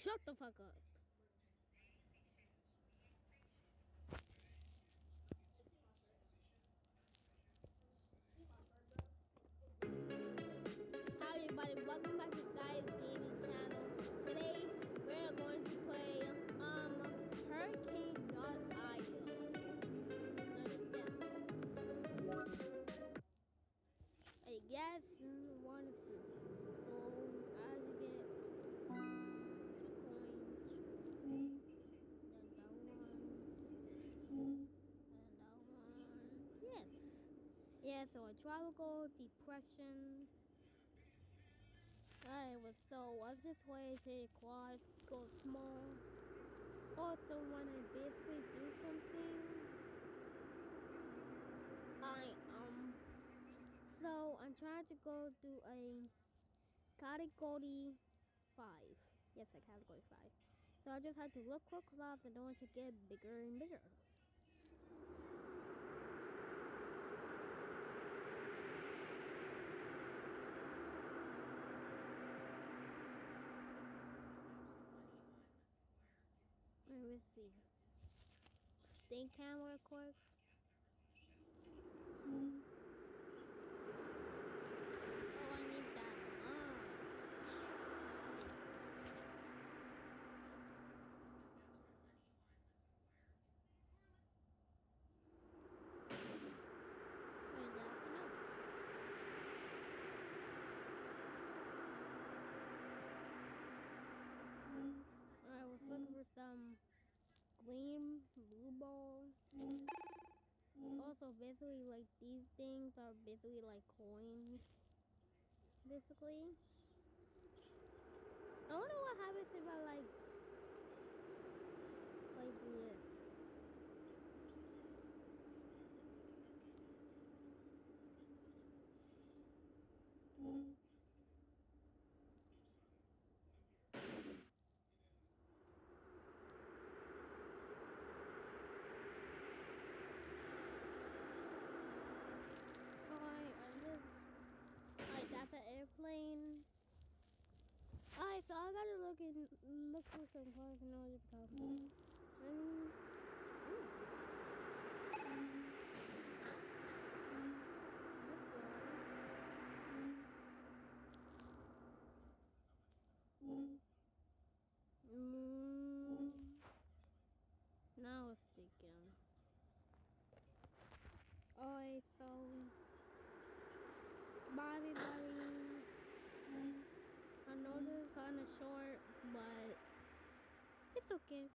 Shut the fuck up. Hi everybody, welcome back to Size Gaming Channel. Today we're going to play Hurricane.io. I guess wonderful. So as you get the coins, then that one, and that one. Yes. Yeah, so a tropical depression. Alright, so let's just wait till the quads go small. Also wanna basically do something. So I'm trying to go to a category 5. Yes, a category 5. So I just have to look for clubs in order to get bigger and bigger. Let's see. Stay camera quick. Oh, I need that Wait, that's enough. Alright, let's look for some green blue ball. Also, basically, like these things are basically like coins. Basically, I wonder what happens if I like do this. Alright, that's an airplane. Alright, so I gotta look for some cars in order to become. Let's go. Now it's sticking. Alright, so bye everybody. I know this is kind of short, but it's okay.